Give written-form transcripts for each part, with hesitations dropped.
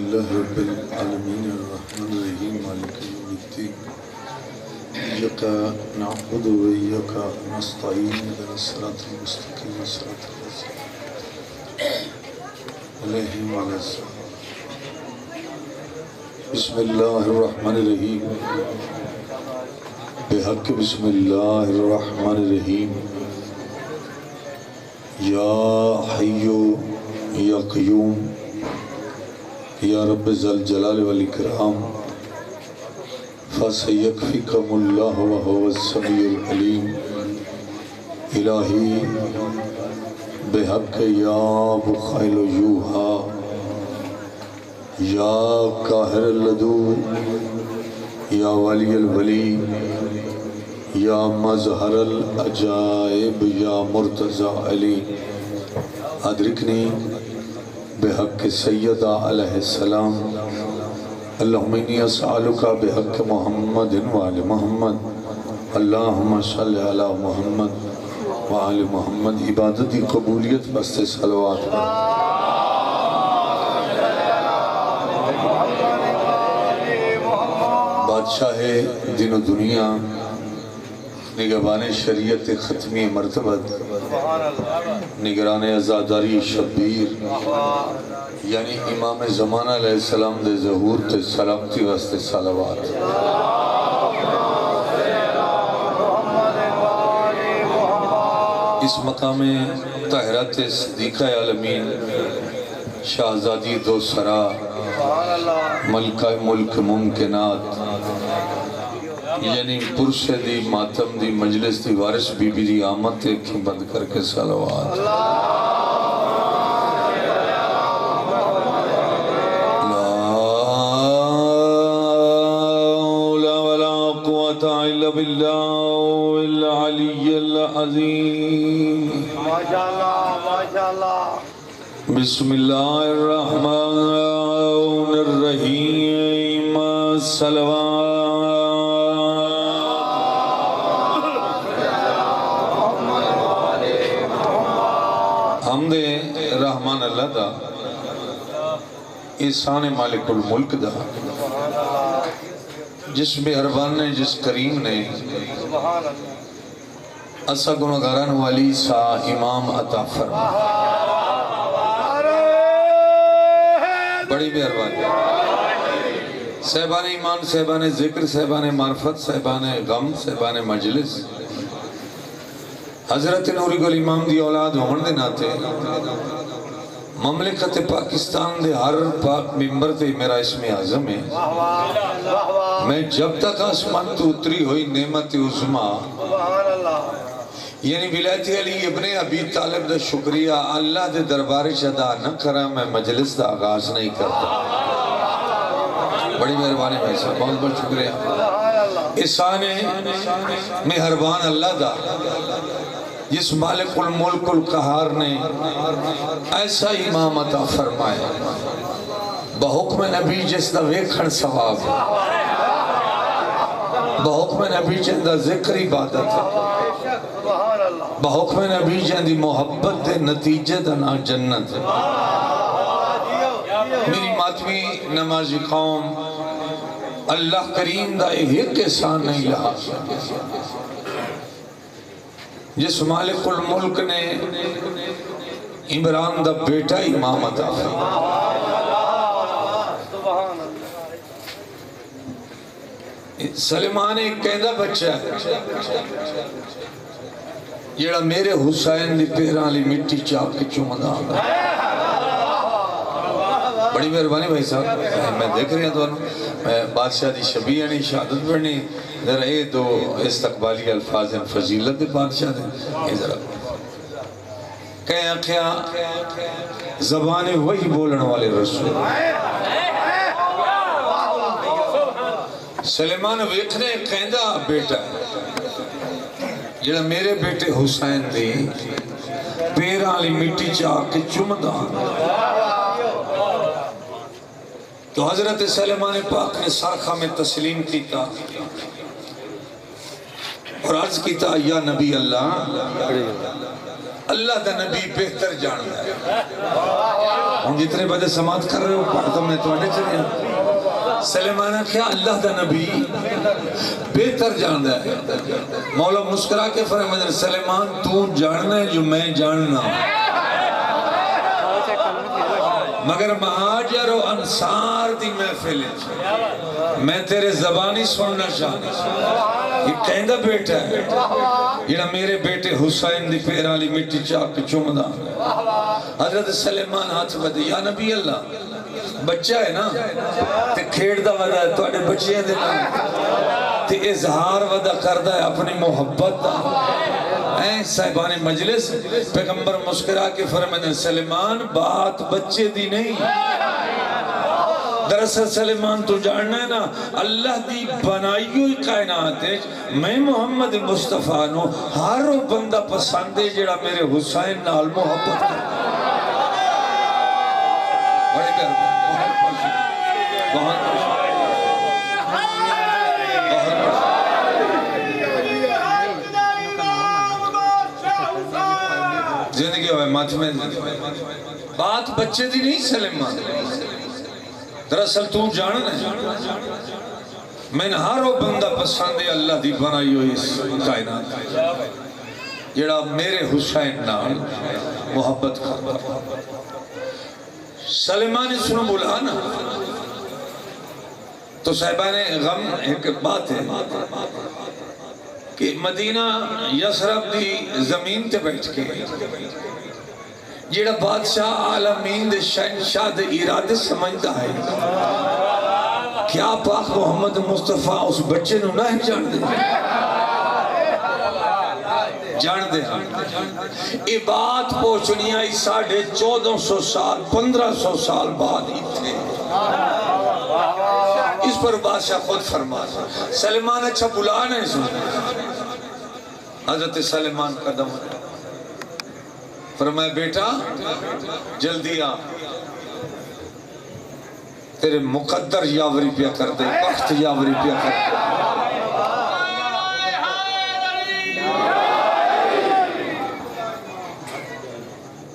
لله رب العالمين الرحمن الرحيم مالك يوم الدين إياك نعبد وإياك نستعين اهدنا الصراط المستقيم صراط الذين عليهم وعلى الصراط. بسم الله الرحمن الرحيم بحق بسم الله الرحمن الرحيم يا حي يا قيوم یا رب ذل جلال والاکرام فسیکفیکم اللہ وہو السمیع العلیم الہی بحق یا بخیل یوہا یا قاہر اللدو یا ولی الولی یا مظہر العجائب یا مرتضی علی ادرکنی بحق سیدہ علیہ السلام اللہم انی اسألکا بحق محمد وآل محمد اللہم صلی علی محمد وآل محمد. عبادتی قبولیت بستے صلوات پر بادشاہ دین و دنیا نگہبان شریعت ختمی مرتبت نگران ازاداری شبیر یعنی امام زمانہ علیہ السلام دے ظہور تے سلامتی واسطے صلوات. اس مقام طاہرات صدیقہ عالمین شہزادی دو سرا ملکہ ملک ممکنات یعنی پرشدی ماتم دی مجلس دی وارث بی بی دی آمد اکھیں بند کر کے صلوات. لا حول ولا قوة الا بالله العلی العظیم. بسم اللہ الرحمن الرحیم. صلوات. حمد رحمان اللہ دا احسان مالک الملک دا جس مہربان نے جس کریم نے اسا گناہگاران والی سا امام عطا فرما. بڑی مہربانی صاحبان ایمان صاحبان ذکر صاحبان معرفت صاحبان غم صاحبان مجلس حضرت نوری گل امام دی اولاد ہون دے ناتے مملکت پاکستان دے ہر پاک ممبر تے میرا اسم اعظم ہے. میں جب تک آسمان تو اتری ہوئی نعمت عظما یعنی ولایت علی ابن ابی طالب دا شکریہ اللہ دے دربار ادا نہ کرا میں مجلس دا آغاز نہیں کرتا. بڑی مہربانی بھائی صاحب بہت بہت شکریہ. احسان مہربان اللہ دا جس مالک الملک القہار نے ایسا امام عطا فرمائے بحکم نبی جس دا ویکھن ثواب بحکم نبی جن دا ذکر عبادت بحکم نبی جن دی محبت دے نتیجے دا نا جنت. میری ماتمی نمازی قوم اللہ کریم دا ایک احسان نہیں لہا جس مالک الملک نے عمران دا بیٹا امام عطا فرمایا. سلیمان ایک کہندہ بچہ ہے جیڑا میرے حسین دی پیران لی مٹی چاپ کے چومدہ آگا. بڑی مہربانی بھائی صاحب میں دیکھ رہی ہوں تو بادشاہ دی شبیہ نہیں شہادت پڑھنی ذرا یہ دو استقبالی الفاظ ہیں فضیلت دے بادشاہ دے یہ ذرا کہیں آنکھیں زبان وہی بولن والے رسول سلیمان ویکھنے کہندہ بیٹا جڑا میرے بیٹے حسین دی پیران لی مٹی چاہ کے چمدہ تو حضرت سلیمان پاک نے سرخہ میں تسلیم کیتا اور عرض کیتا یا نبی اللہ اللہ دا نبی بہتر جانتا ہے ہوں جتنے بجے سماعت کر رہے ہو پڑھ تو میں تمہیں چلے ہوں سلیمان کیا اللہ دا نبی بہتر جاندہ ہے مولا مسکرا کے فرمایا سلیمان تو جاننا ہے جو میں جاننا مگر مہاجر و انصار دی محفل میں تیرے زبانی سننا چاہتا یہ کہندہ بیٹا ہے یہ میرے بیٹے حسین دی پیرالی مٹی چاک چمدہ حضرت سلیمان ہاتھ بدے یا نبی اللہ بچہ ہے نا تے کھیڑ دا ودا ہے تو اڑے بچے ہیں دینا تے اظہار ودا کردہ ہے اپنی محبت دا صاحبان مجلس پیغمبر مسکرا کے فرمایا سلیمان بات بچے دی نہیں دراصل سلیمان تو جاننا ہے نا اللہ دی بنائی ہوئی کائنات ہے میں محمد مصطفیٰ نو ہر بندہ پسند ہے جڑا میرے حسین نال محبت کر بڑے پیار بہت زندگی ہوئے ماتھ میں بات بچے دی نہیں سلیمان دراصل تو جاننا ہے میں نے ہر وہ بندہ پسند ہے اللہ دی بنائی ہوئی اس کائنات جڑا میرے حسین نال محبت کرتا سلیمان اس نے بولا نا تو صاحبان غم ایک بات ہے کہ مدینہ یسرب دی زمین تے بیٹھ کے جیڑا بادشاہ عالمین دے شہنشاہ دے ارادے سمجھتا ہے کیا پاک محمد مصطفیٰ اس بچے نو نہ جان دے جان دے یہ بات پہنچنی آئی 1450 سال 1500 سال بعد ہی تھے اس پر بادشاہ خود فرما سلیمان اچھا بلا نہیں سن حضرت سلیمان قدم فرمایا بیٹا جلدی آ تیرے مقدر یاوری پیا کر دے وقت یاوری پیا کر دے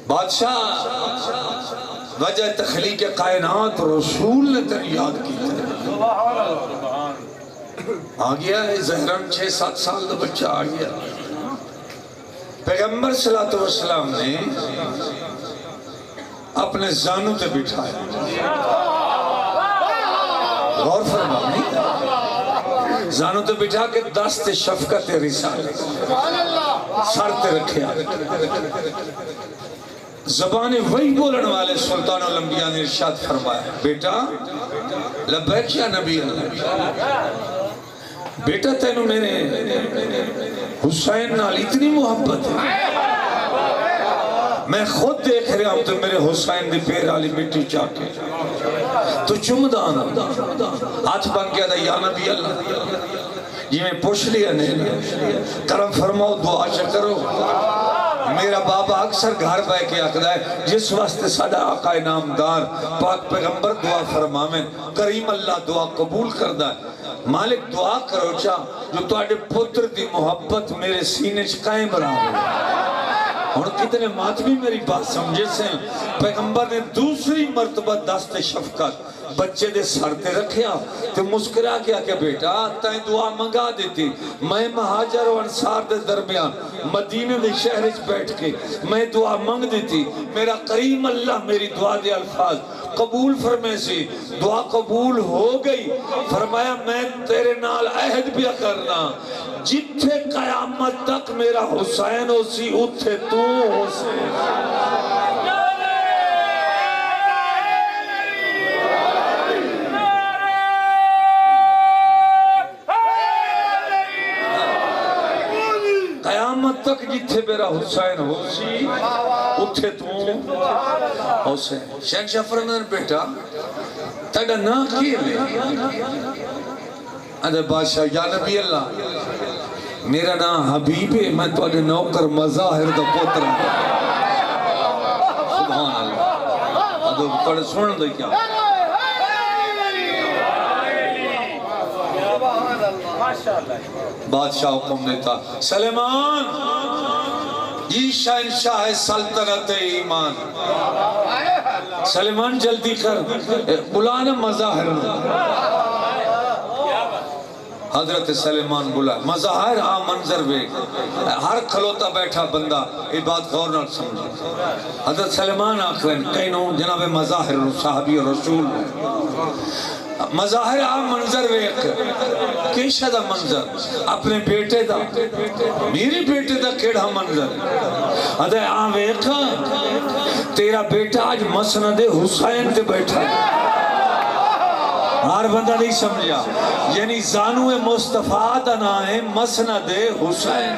بادشاہ وجہ تخلیق کائنات رسول نے تیری یاد کی آ گیا ہے زہران 6-7 سال دا بچہ آ گیا پیغمبر صلی اللہ علیہ وسلم نے اپنے زانوں تے بٹھایا غور فرمائیں زانوں تے بٹھا کے دست شفقت رسالے سر تے رکھے زبان وہی بولن والے سلطان الانبیاء نے ارشاد فرمایا بیٹا لبیک یا نبی اللہ بیٹا تینوں میرے حسین نال اتنی محبت ہے میں خود دیکھ رہا ہوں تو میرے حسین دی پیر آلی مٹی چاکے تو چمدان ہاتھ بن گیا دا یا نبی اللہ جی میں پوچھ لیا نہیں کرم فرماؤ دعا کرو میرا بابا اکثر گھر بہ کے آکھدا ہے جس واسطے ساڈا آقا نامدار پاک پیغمبر دعا فرماویں کریم اللہ دعا قبول کردا ہے مالک دعا کرو چاہ جو تواڈے پتر دی محبت میرے سینے چ قائم رہے اور کتنے ماتمی میری بات سمجھے سے پیغمبر نے دوسری مرتبہ دست شفقت بچے دے سر تے رکھیا تے مسکرا کیا کہ بیٹا تائیں دعا منگا دیتی میں مہاجر و انصار دے درمیان مدینہ دے شہر چ بیٹھ کے میں دعا منگ دیتی میرا کریم اللہ میری دعا دے الفاظ قبول فرمے سی دعا قبول ہو گئی فرمایا میں تیرے نال عہد بھی کرنا جتھے قیامت تک میرا حسین ہو سی اتھے تو ہو سی قیامت تک جتھے میرا حسین ہو سی اتھے تو ہو سی شہنشاہ فرمان بیٹا تیڑا نا کیے لے ادھے بادشاہ یا نبی اللہ میرا نام حبیب ہے میں تو نوکر مظاہر دا پوتر سبحان اللہ ادھے تڑے سن دے کیا بادشاہ حکم دیتا سلیمان یہ شہنشاہ سلطنت ایمان سلیمان جلدی کر بلانا مظاہر حضرت سلیمان بلا مظاہر منظر بے ہر کھلوتا بیٹھا بندہ یہ بات غور نہ سمجھے حضرت سلیمان آخرین کہنوں جناب مظاہر صحابی اور رسول مظاہر منظر ویک کیشہ دا منظر اپنے بیٹے دا میری بیٹے دا کیڑا منظر ادھے ویک تیرا بیٹا آج مسند حسین تے بیٹھا ہر بندہ نہیں سمجھا یعنی زانو مصطفیٰ دا نام ہے مسند حسین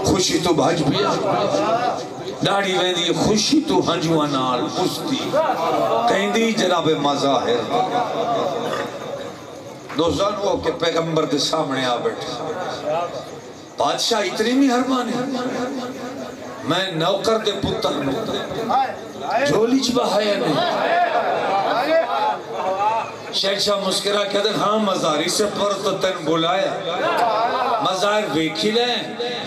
خوشی تو بھاج بیا ڈاڑی ویندی خوشی تو ہنجوہ نال پستی کہیں دی جناب مظاہر دوستان وہ کہ پیغمبر دے سامنے آ بیٹھے بادشاہ اتنی مہربان ہے میں نوکر دے پتر جھولی چبہایا نہیں شہنشاہ مسکرہ کہتے ہیں ہاں مظاہر سے پر تو تن بلایا مظاہر ویکھی لیں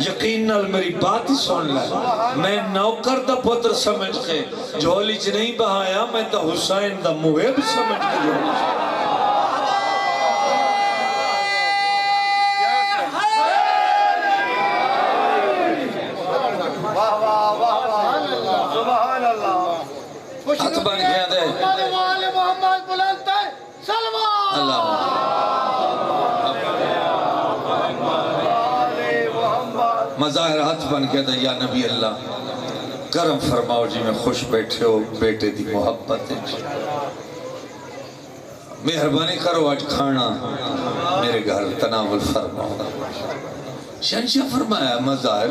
یقین نال میری بات ہی سن لیں میں نوکر دا پتر سمجھ کے جھولی چ نہیں بہایا میں تا حسین دا محب سمجھ کے جھولی چ ہاتھ بن گیا دے اللہ مظاہر ہاتھ بن گیا دے یا نبی اللہ کرم فرماؤ جی میں خوش بیٹھے ہو بیٹے دی محبت ہے مہربانی کرو آج کھانا میرے گھر تناول فرماؤ شہنشاہ فرمایا مظاہر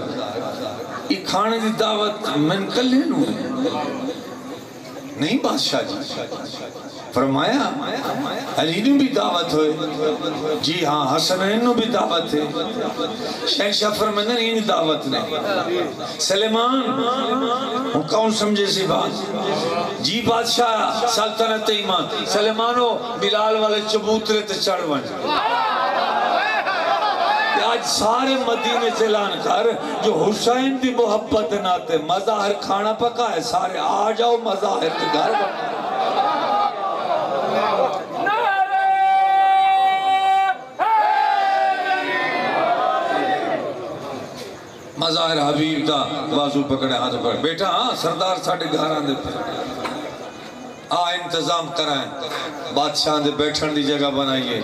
یہ کھانے دی دعوت من کل لینوں نہیں بادشاہ جی فرمایا علی نے بھی دعوت ہوئے جی ہاں حسنین نے بھی دعوت ہے شہنشاہ فرمایا نہیں دعوت نہیں سلیمان ہوں کون سمجھے سی بات جی بادشاہ سلطنت ایمان سلیمانو بلال والے چبوترے تے چڑھ بن آج سارے مدینے چلان کر جو حسین دی محبت ناتے مظاہر کھانا پکا ہے سارے آ جاؤ مظاہر کے گھر مظاہر حبیب دا بازو پکڑے ہاتھ پکڑے بیٹا ہاں سردار ساڑھے گھر آن دے انتظام کرائیں بادشاہ دے بیٹھن دی جگہ بنائیے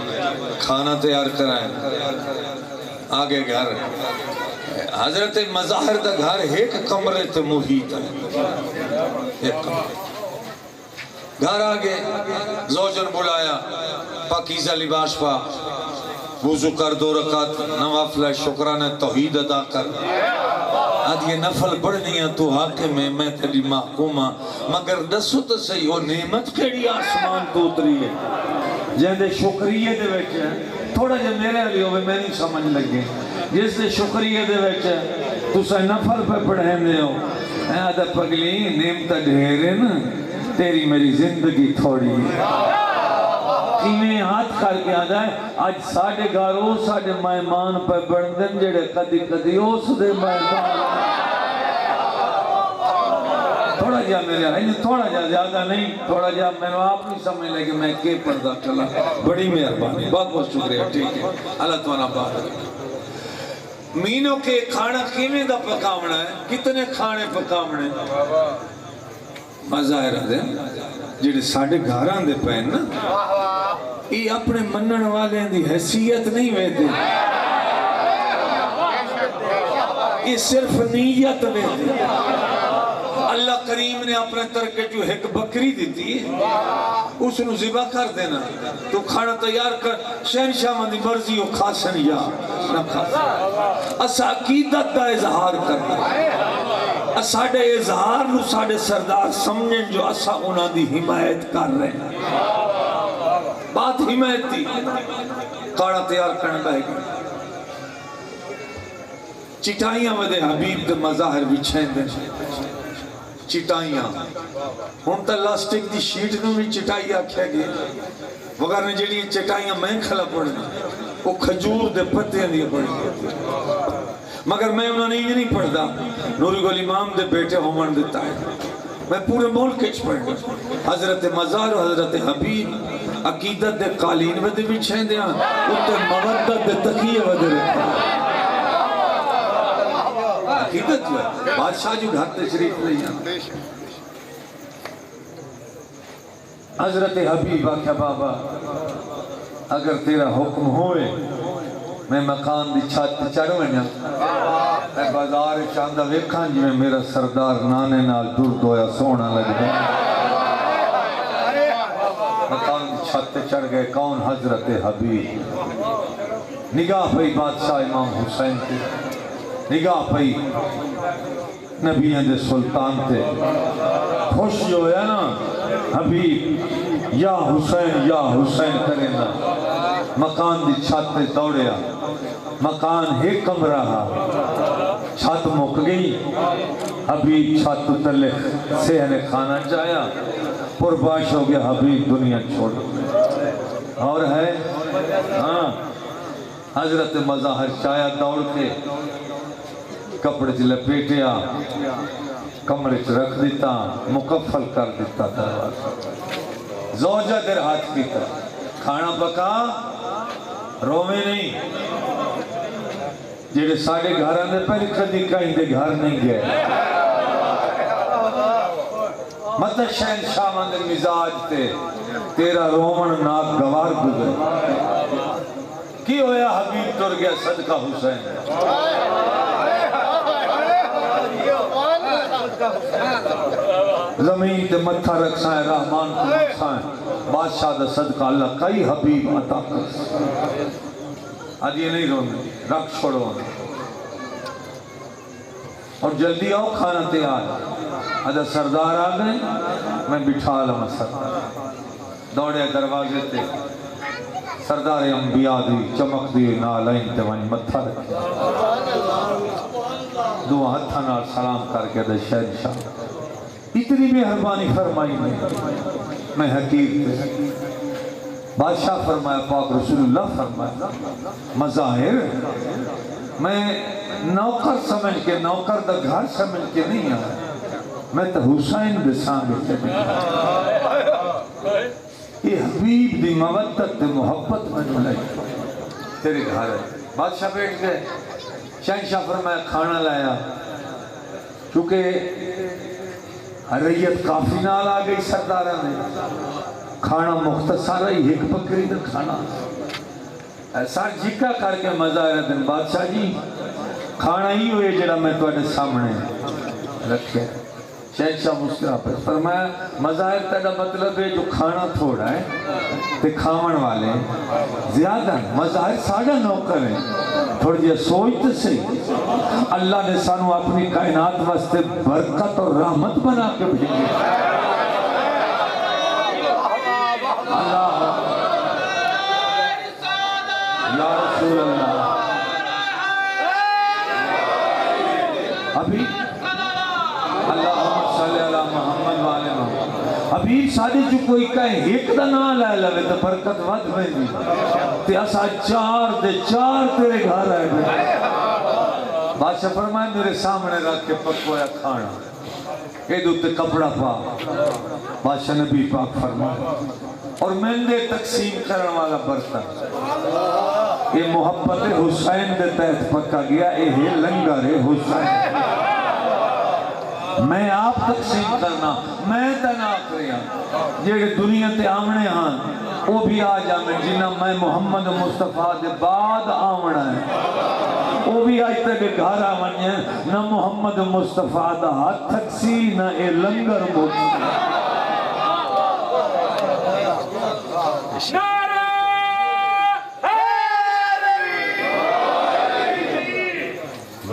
کھانا تیار کرائیں آگے گھر حضرت مظاہر دا گھر ایک کمرے تے محیط ہے گھر آگے زوجن بلایا پاکیزہ لباس پا وضو کر 2 رکعت نوافل شکرانہ توحید ادا کر آج یہ نفل بڑھنیاں تو حاکم ہے میں تیری محکومہ مگر دسو تو صحیح وہ نعمت کیڑی آسمان تو اتری ہے جہاں شکریہ دے ویچے تھوڑا جا میرے لیے ہوئے میں نہیں سمجھ لگے جس دے شکریہ دے ویچے تو سا نفل پہ پڑھیں دے ہو آدھا پگلی نعمت ڈھیرے نا تیری میری زندگی تھوڑی ہے انہیں ہاتھ کر کے آدھا ہے آج ساڑھے گارو ساڑھے مہمان پہ بڑھن جڑے قدی قدی اس دے مہمان تھوڑا جا میرے آئی تھوڑا جا زیادہ نہیں تھوڑا جا میں آپ نہیں سمجھ لگے میں کے پردہ چلا بڑی مہربانی بہت بہت شکریہ ٹھیک ہے اللہ تعالیٰ بات مینوں کے کھانا کیمیں دا پکاونا ہے کتنے کھانے پکاونے مظاہر دے جڑے ساڑھے گھاران دے پہن نا یہ اپنے منن والے دی حیثیت نہیں ویدے یہ صرف نیت ویدے اللہ کریم نے اپنے ترکے جو ایک بکری دیتی ہے اس نے ذبح کر دینا تو کھانا تیار کر شہنشاہ مندی مرضی ہو کھاسن یا نہ کھاسن اسا عقیدت دا اظہار کرنا ساڑھے اظہار نو ساڑھے سردار سمجھیں جو اسا انہاں دی حمایت کر رہے ہیں بات حمایت تھی کھانا تیار کرنا بہے گا چٹائیاں ودے حبیب دے مظاہر بچھیں دے چٹائیاں ہون تا لاسٹک دی شیٹ نو بھی چٹائی آکھے گئے وگرنے جڑی چٹائیاں میں کھلا پڑھنے وہ کھجور دے پتے دیا پڑھنے مگر میں انہوں نے نہیں پڑھتا نوری گل امام دے بیٹے ہومن دیتا ہے میں پورے ملک اچ پڑھنا حضرت مزار و حضرت حبیب عقیدت دے قالین ودے بھی چھین دیا اتر مودت دے تقیہ ودے رکھا عقیدت جو ہے بادشاہ جو گھر تشریف نہیں ہے حضرت حبیب آکھا بابا اگر تیرا حکم ہوئے میں مکان دی چھت چڑھ ونجا میں بازار چاندہ ویکھاں جی میں میرا سردار نانے نال درد ہویا سونا لگ گیا مکان دی چھت چڑھ گئے کون حضرت حبیب نگاہ پئی بادشاہ امام حسین تے نگاہ پئی نبیوں دے سلطان تے خوش جو ہے نا حبیب یا حسین کرے نا مکان دی چھت تے دوڑیا مکان ایک کمرہ چھت مک گئی حبیب چھت تلے سہنے کھانا چاہیا پرباش ہو گیا حبیب دنیا چھوڑ اور ہے ہاں حضرت مظاہر چاہیا دوڑ کے کپڑے چ لپیٹیا کمرے چ رکھ دیتا مکفل کر دیتا دروازہ زوجہ در ہاتھ کی طرح کھانا پکا روے نہیں جیڑے ساڑے گھر آنے پہلے کدی کہیں دے گھر نہیں گئے مطلب شہنشاہ مندر مزاج تے تیرا رومن ناک گوار گزر کی ہویا حبیب تر گیا صدقہ حسین زمین تے متھا رکھسائیں رحمان کو رکھسائیں بادشاہ دا صدقہ اللہ کئی حبیب عطا کر آج یہ نہیں رونے رکھ چھوڑو اور جلدی آؤ کھانا تیار آج سردار آ گئے میں بٹھا لما سردار دوڑے دروازے تے سردار انبیاء دی چمک دی نالین تے وہیں متھا رکھے دعا ہتھا نال سلام کر کے دے شہنشاہ اتنی مہربانی فرمائی میں حقیق تے بادشاہ فرمایا پاک رسول اللہ فرمایا مظاہر میں نوکر سمجھ کے نوکر دا گھر سمجھ کے نہیں آیا میں تو حسین بسان بچے یہ حبیب دی مودت دی محبت میں ملائی تیرے گھر ہے بادشاہ بیٹھ گئے شہنشاہ فرمایا کھانا لایا چونکہ ریت کافی نال آ گئی سردارہ نے کھانا مختصر ہے ایک بکری دا کھانا سار جھکا کر کے مظاہر دن بادشاہ جی کھانا ہی ہوئے جڑا میں توڑے سامنے رکھے شہنشاہ مسکرا پر فرمایا مظاہر تیرا مطلب ہے جو کھانا تھوڑا ہے تے کھاون والے زیادہ مظاہر ساڑھا نوکر ہے تھوڑی جی سوچتے سے اللہ نے سانو اپنی کائنات واسطے برکت اور رحمت بنا کے بھیجے اللہ یا رسول اللہ ابھی اللہم صلی اللہ محمد والے محمد ابھی ساری جو کوئی کہے ایک دا نہ لائے لوے تو برکت ود میں دی تے اسا چار تیرے گھر آئے گئے بادشاہ فرمائے میرے سامنے رکھ کے پکویا کھانا اے دوتے کپڑا پا بادشاہ نبی پاک فرمائے اور مندے تقسیم کرن والا برتن یہ محبت حسین دے تحت پکا گیا یہ لنگر حسین میں آپ تقسیم کرنا میں تنا کریا جیڑے دنیا تے آمنے ہاں وہ بھی آ جامن جنہ میں محمد مصطفیٰ دے بعد آمنا ہے وہ بھی آج تک گھر آمن ہے نہ محمد مصطفیٰ دا ہاتھ تکسی نہ اے لنگر مصطفیٰ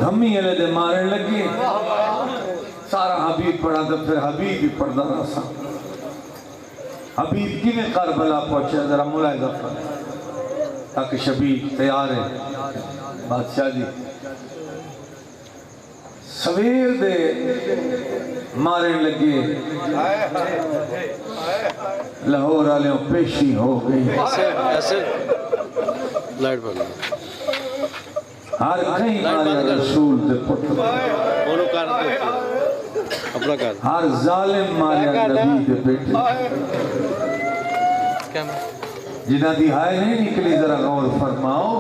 دھمی علیہ دے مارے لگی سارا حبیب پڑھا تو پھر حبیب ہی پڑھا رہا سا حبیب کی میں کربلا پہنچے ذرا ملاحظہ فرمائیں تاکہ شبیب تیار ہے بادشاہ جی سویر دے مارے لگے لاہور والے پیشی ہو گئی ایسے لائٹ بن ہر کہیں ماریا رسول دے پتر ہر ظالم ماریا نبی دے بیٹے جنہ دی ہائے نہیں نکلی ذرا غور فرماؤ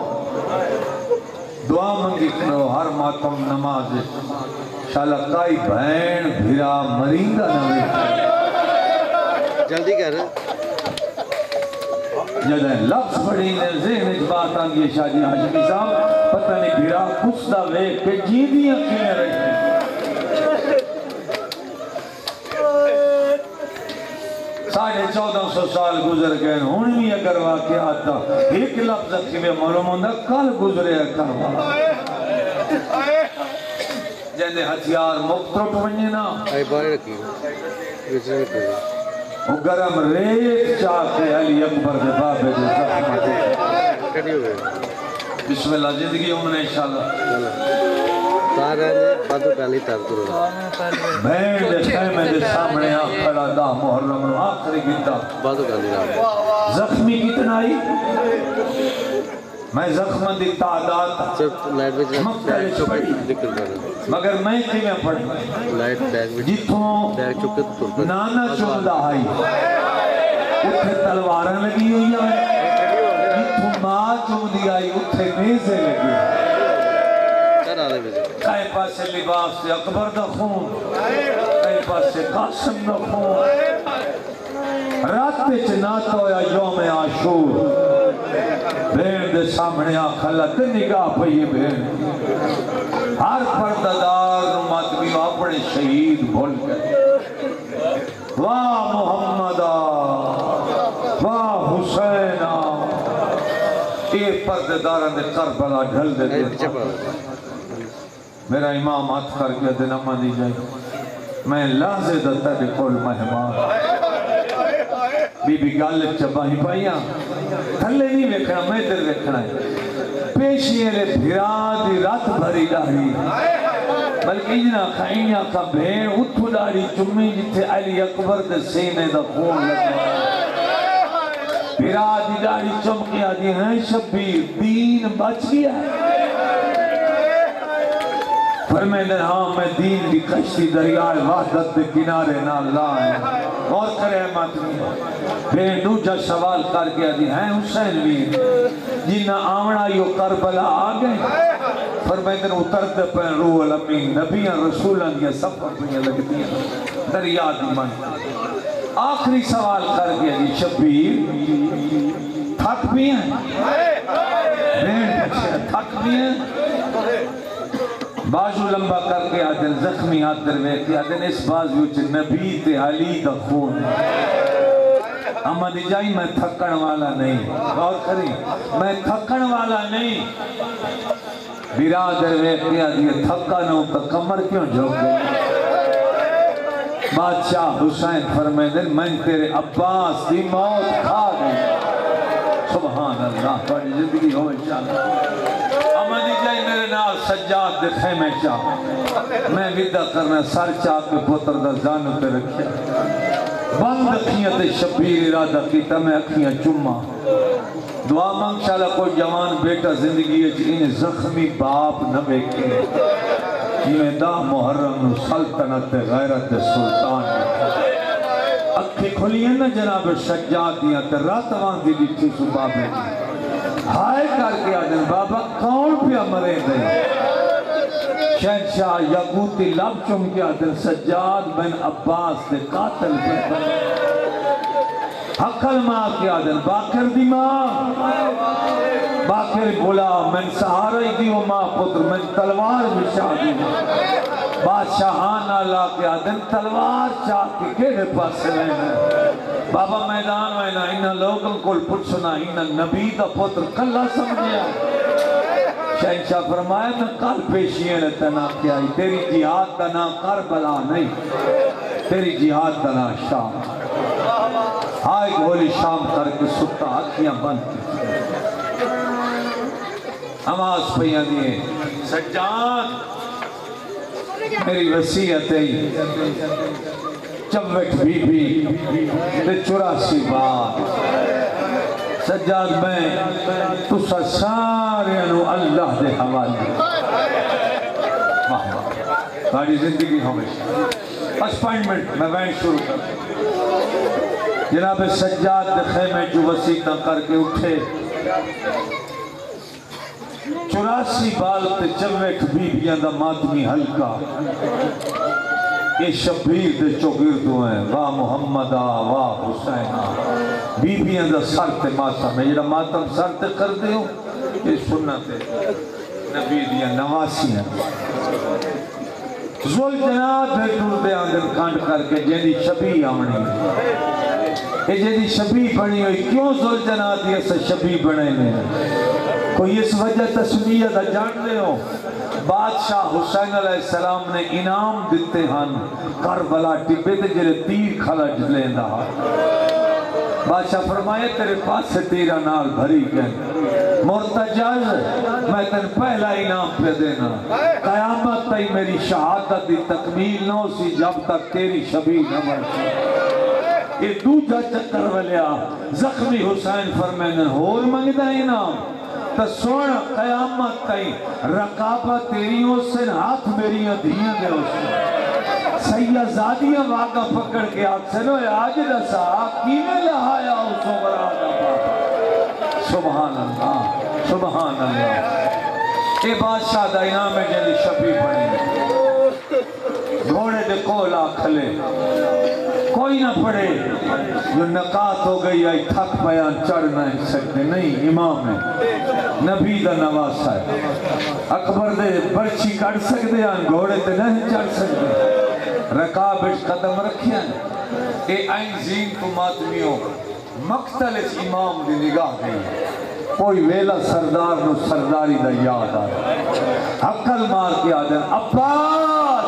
دعا منگی کرو ہر ماتم نماز شالا کائی بہن بھرا مرینگا نوے جلدی کر جدہ لفظ پڑھی نے ذہن اچ بات آنگی شاہدی حاجمی صاحب پتہ نہیں بھرا کچھ دا ویک کہ جیدیاں کینے رہی 1450 سال گزر گئے ہون بھی اگر واقعہ آتا ایک لفظ کی میں معلوم ہوندہ کل گزرے کروا جیندے ہتھیار مقترٹ بنی نا آئی بارے رکھی وہ گرم ریت چاہ کے علی اکبر دے بابے دے زخمت بسم اللہ زندگی امنے انشاءاللہ تارے نے بادو پہلی تار کرو بین دے خیمے دے سامنے آکھڑا دا محرم رو آخری گیتا بادو پہلی تار زخمی کتنا ہی میں زخمہ دی تعداد صرف لائٹ بچ مختلف پڑھی نکل کر مگر میں کی میں پڑھی لائٹ بیگ بچ جتوں بیگ چکے تو تر نانا چوندہ آئی اتھے تلواریں لگی ہوئی ہیں جتوں ماں چوندی آئی اتھے میزے لگی کئی پاسے لباس سے اکبر دا خون کئی پاسے قاسم دا خون رات پہ چناتا یا یوم عاشور بین دے سامنے آخلت نگاہ پہی بین ہر پرددار نماتبی اپنے شہید بھول گئے واہ محمدہ واہ حسینہ یہ پرددارہ نے کربلا ڈھل دے دیتا میرا امام ہاتھ کر کے دن اما دی جائے میں لازے دتا دے کول مہمان بی بی گالت چباہی پائیاں تھلے نہیں ویکھنا میں در ویکھنا ہے پیشیے لے بھرا دی رات بھری داڑی بلکہ اجنا خائنیا کا بھین اتھو داڑی چمی جتے علی اکبر دے سینے دا خون لگا بھرا دی داڑی چمکی آدھی ہیں شبیر دین بچ گیا ہے فرمیدن ہاں میں دین دی کشتی دریائے وحدت دے کنارے نہ لائیں اور کرے ماتمی بے دوجہ سوال کر گیا دی ہیں حسین ویر جنہ آمنا یو کربلا آگئے فرمیدن اترد پہن روح الامین نبیاں رسولان دیا سفر پہنیا لگتی ہیں دریا دی من آخری سوال کر گیا دی شبیر تھک بھی ہیں تھک بھی ہیں بازو لمبا کر کے آدھن زخمی آدھر ویکھی آدھن اس بازو چھ نبی تے علی دا خون اما دی جائی میں تھکن والا نہیں غور کریں میں تھکن والا نہیں برادر ویکھی آدھن تھکا نہ ہوتا کمر کیوں جھوک گئی بادشاہ حسین فرمیدن میں تیرے عباس دی موت کھا گئی سبحان اللہ بڑی زندگی ہو انشاءاللہ دی جائی میرے نال سجاد دے خیمے چاہ میں ویدہ کرنا سر چاہ کے پتر دا زانو پہ رکھیا بند اکھیاں تے شبیر ارادہ کیتا میں اکھیاں چمہ دعا مانگ شاءاللہ کوئی جوان بیٹا زندگی ہے ان زخمی باپ نہ بیکے یہ دا محرم نو سلطنت غیرت سلطان اکھی کھلی ہیں نا جناب سجاد دیا تے راتوان دی بیٹھی صبح بیٹھی ہائے کر کے آدھن بابا کون پیا مرے دے شہنشاہ یاقوتی لب چم کے آدھن سجاد بن عباس دے قاتل پر حقل ماں کے آدھن باکر دی ماں باکر بولا من سہارا دیو ماں پتر من تلوار بچا دی بادشاہان اللہ کے آدھن تلوار چاہ کے کیڑے پاس لینا بابا میدان وینا انہا لوگوں کو پوچھنا انہا نبی دا پتر کلا سمجھیا شہنشاہ فرمایا میں کل پیشیے نے تنا کیا تیری جہاد دا نام کربلا نہیں تیری جہاد دا نام شام آئے گولی شام کر کے ستا آنکھیاں بند کی نماز پہیاں دیئے سجاد میری وسیعت ہے چوٹ بی بی تے 84 بار سجاد میں تسا سارے انو اللہ دے حوالے تاری زندگی ہمیشہ اسپائنمنٹ میں وین شروع کر جناب سجاد دے خیمے جو وسیقہ کر کے اٹھے 84 بال تے چویٹھ بیبیاں دا ماتمی حلقہ یہ شبیر دے چوگردوں ہیں واہ محمدہ واہ حسینہ بیبیاں دا سر تے ماتم ہے جڑا ماتم سر تے کر دے ہو یہ سنت ہے نبی دیاں نواسی ہیں ذوالجناح دے ٹور دے اندر کانڈ کر کے جیدی شبی آمنی یہ جیدی شبی بنی ہوئی کیوں ذوالجناح دی ایسا شبی بنے نے کوئی اس وجہ تسمیہ دا جان دے ہو بادشاہ حسین علیہ السلام نے انعام دیتے ہن کربلا ٹبے دے جلے تیر کھلا جلے دا بادشاہ فرمائے تیرے پاس سے تیرا نال بھری گئے مرتجز میں تن پہلا انعام پہ دینا قیامت تئی میری شہادت دی تکمیل نہ سی جب تک تیری شبی نہ مرسی یہ دوجہ چکر ولیا زخمی حسین فرمائے ہور منگدہ انعام تو سوڑ قیامت تئی رقابہ تیریوں سے ہاتھ میری دھیاں دے ہو سیدزادیاں واقع پکڑ کے آگ سے نوے آج رسا کیویں لہایا ہو سوبرا دا پاپا سبحان اللہ سبحان اللہ اے بادشاہ دا انعام ہے جنہی شبی پڑی گھوڑے دے کولا کھلے کوئی نہ پڑے جو نکات ہو گئی آئی تھک بیان چڑھ نہیں سکتے نہیں امام ہے نبی دا نواسا ہے اکبر دے برچی کڑ سکتے ہیں گھوڑے تے نہیں چڑھ سکتے رکابش قدم رکھیں اے این زین تو ماتمیوں مقتل اس امام دی نگاہ گئی کوئی ویلا سردار نو سرداری دا یاد آئے حقل مار کے آدھیں عباس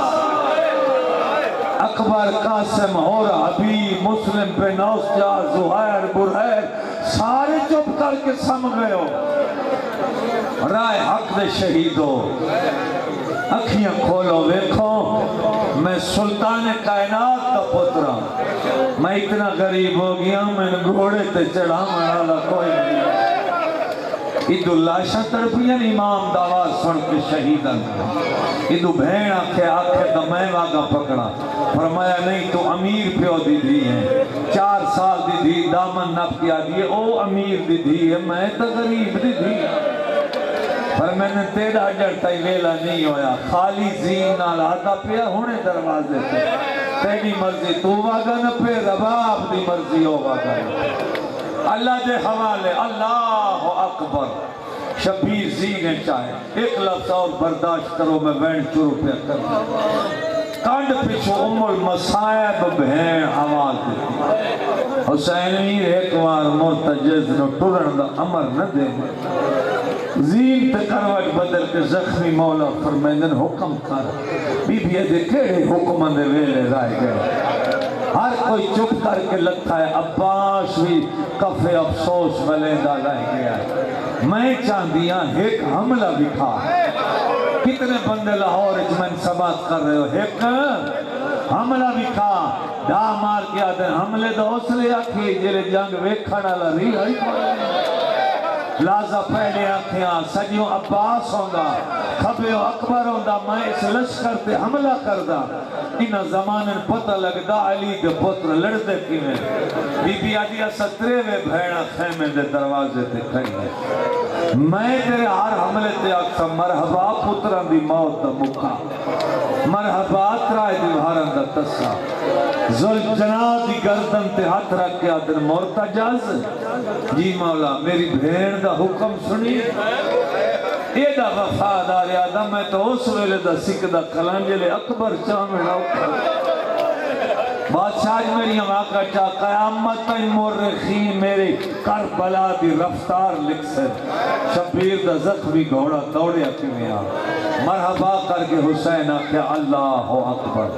اکبر قاسم ہورا حبیب مسلم بن اوسجا زہیر برہیر سارے چپ کر کے سم گئے ہو رائے حق دے شہید ہو اکھیاں کھولو ویکھو میں سلطان کائنات کا پترا میں اتنا غریب ہو گیا میں گھوڑے تے چڑھا مرالا کوئی نہیں ادو لاشا تربیان امام دعوات سن کے شہیدن ادو بھین آکھے تو میں واگا پکڑا فرمایا نہیں تو امیر پیو دی دی ہے 4 سال دی دی دامن نپ کیا دیئے او امیر دی دی ہے میں تو غریب دی دی پر میں نے تیرا جڑتا ہی ویلا نہیں ہویا خالی زین نال آدھا پیا ہونے دروازے پہ تیری مرضی تو واگا نہ پہ رباب دی مرضی ہو واگا اللہ دے حوالے اللہ اکبر شبیر زینے چاہے ایک لفظ اور برداشت کرو میں وین چورو پہ کر کانڈ پیچھو المصائب بہن آواز دیتی حسینی ایک وار مرتجز نو ٹورن دا امر نہ دے زین تے کروٹ بدل کے زخمی مولا فرمیندن حکم کر بی بی دے کیڑے حکم دے ویلے رائے گئے ہر کوئی چپ کر کے لگتا ہے عباس بھی کفے افسوس ولیندہ لائے گیا ہے میں چاندیاں ایک حملہ بھی کھا کتنے بندے لاہور اجمن سبات کر رہے ہو ایک حملہ بھی کھا ڈا مار کیا دیں حملے دا حوصلے آکھی جلے جنگ ویکھنا لری ہے لازہ پہلے آنکھیاں سجیوں عباس ہوندہ کھبے اکبر ہوندہ میں اس لشکر تے حملہ کردہ انہ زمانن پتہ لگدہ علی دے پتر لڑدے کی میں بی بی آدیا سترے وے بھیڑا خیمے دے دروازے تے کھڑی ہے میں تیرے ہر حملے تے آکھا مرحبا پتران دی موت دا مکھا مرحبا ترائے دی بھارن دا تسا ذوالجناح دی گردن تے ہاتھ رکھ کے آدھر مرتجز جی مولا میری بھیڑ دا حکم سنی اے دا وفادار آدم میں تو اس ویلے دا سکھ دا کلانجلے اکبر چامڑا بادشاہ میری واقع چاہ قیامت مورخین میرے کربلا دی رفتار لکھ سے شبیر دا زخمی گھوڑا دوڑیا کیویں آ مرحبا کر کے حسین آکھیا اللہ اکبر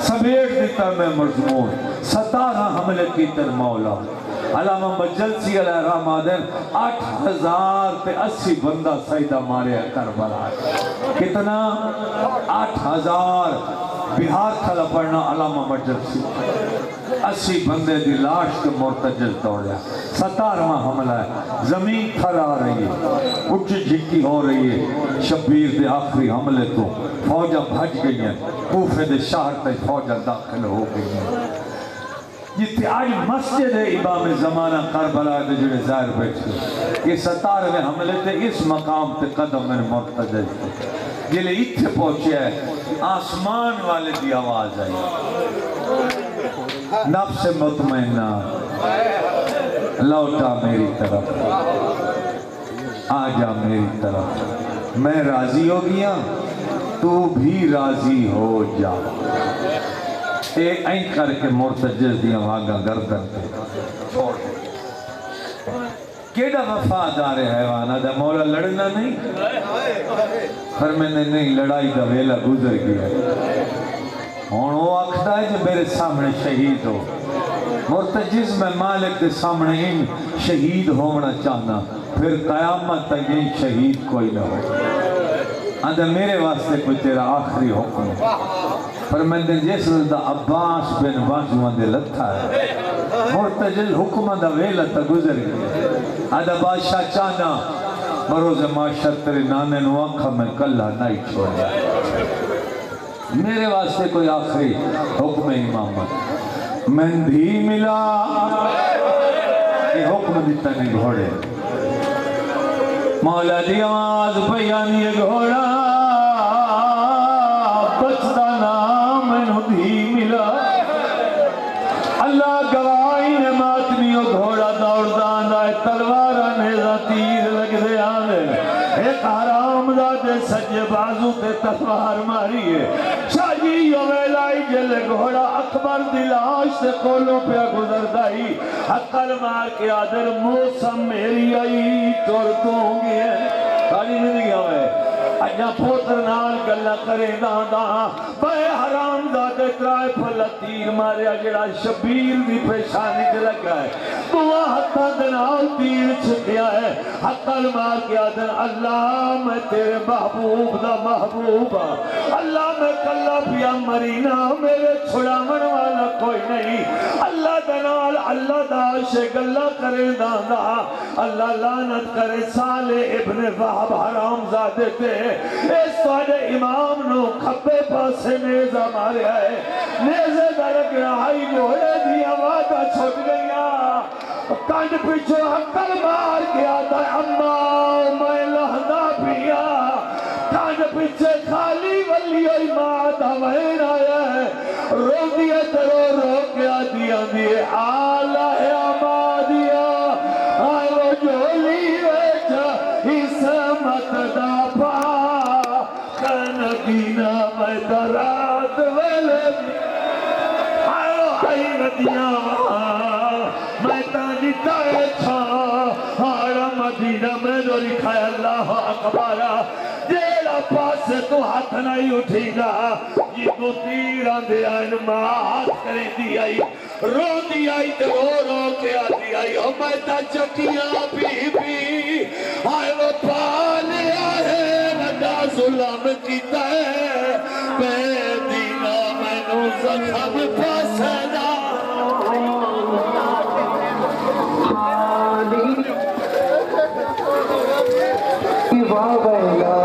سمیٹ دیتا میں مضمون 17 حملے کی تر مولا علامہ مجلسی علیہ رحم آدھر 8080 بندہ سیدہ مارے کربلا کتنا 8000 بہار کھلا پڑھنا علامہ مجلسی 80 بندے دی لاش کے مرتجل توڑیا 17واں حملہ ہے زمین تھر آ رہی ہے اٹھ جھکی ہو رہی ہے شبیر دے آخری حملے تو فوجاں بھج گئی ہیں کوفے دے شہر تک فوجاں داخل ہو گئی ہیں جتنے آج مسجد امام زمانہ کربلا دے جڑے ظاہر بیٹھے یہ 17ویں حملے تے اس مقام تے قدم میں مرتجل تھے جلے اتھے پہنچے ہے آسمان والے دی آواز آئی نفس مطمئنہ لوٹا میری طرف آجا میری طرف میں راضی ہو گیا تو بھی راضی ہو جا این کر کے مرتجل دیا واگا گردن پہ چھوڑ کیڑا وفادار حیوانہ دا مولا لڑنا نہیں پر میں نے نہیں لڑائی دا ویلا گزر گیا ہون وہ آکھتا ہے جو میرے سامنے شہید ہو مرتجز میں مالک دے سامنے ان شہید ہونا چاہنا پھر قیامت تک یہ شہید کوئی نہ ہو اندر میرے واسطے کوئی تیرا آخری حکم پر میں نے جس دا عباس بن واجوان دے لتھا ہے مرتجل حکم دا ویلا تا گزر گیا اندر بادشاہ چاہنا بروز معاشر تیرے نانے نو آنکھا میں کلہ نہیں چھوڑا میرے واسطے کوئی آخری حکم امامت مندھی ملا یہ حکم دیتا نہیں گھوڑے مولا دی آواز بیانی گھوڑا بچتا نام ندھی ملا اللہ گواہی نے ماتمی گھوڑا دوڑ داندہ تلوارہ نیزہ تیر لگ دے آنے ایک حرام دادے سجے بازو تے تلوار ماری ہے شاہی یویلائی جلے گھوڑا اکبر دلاش سے کولوں پہ گزر دائی حقل مار کے آدر موسم میری آئی تور تو ہوں گی ہے کالی زندگی ہوئے اجا پوتر نال گلہ کرے دانداں بے حرام دادے ترائے پھلا تیر مارے اجڑا شبیر دی پیشانی دے لگا ہے دعا حتہ دنال تیر چھکیا ہے حقل مار کے آدر اللہ میں تیرے محبوب دا محبوب اللہ میں کلہ پیا مرینا میرے چھڑامن والا کوئی نہیں اللہ دنال اللہ داشے گلہ کرے دانداں اللہ لعنت کرے صالح ابن وحب حرام زادے تے اس توڑے امام نو کھپے پاسے نیزہ مارے آئے نیزے درک رہائی گھوڑے دی آوازہ چھوٹ گیا کانڈ پیچھو حقل مار کے آتا ہے اماں میں لہدہ پیا کانڈ پیچھے خالی ولی ماں وین آیا ہے رو دیا ترو رو کے آدیا دیئے آلہ آبادیا آئے وہ جولی ویچا اسمت دا پا کنگینا میں درات ویلے آئے وہ آئی ندیاں میں تانی تائے چھا آرہ مدینہ میں دو لکھائے اللہ اکبارہ جیڑا پاس سے تو ہاتھ نہیں اٹھی گا یہ تو تیران دے آئین ماں ہاتھ کریں دی آئی رو دی آئی تو رو کے آدھی آئی او میں تا چکیاں بی آئے وہ پالے آئے وڈا ظلم کیتا ہے بے دینا میں نو زخم پاسدہ واہ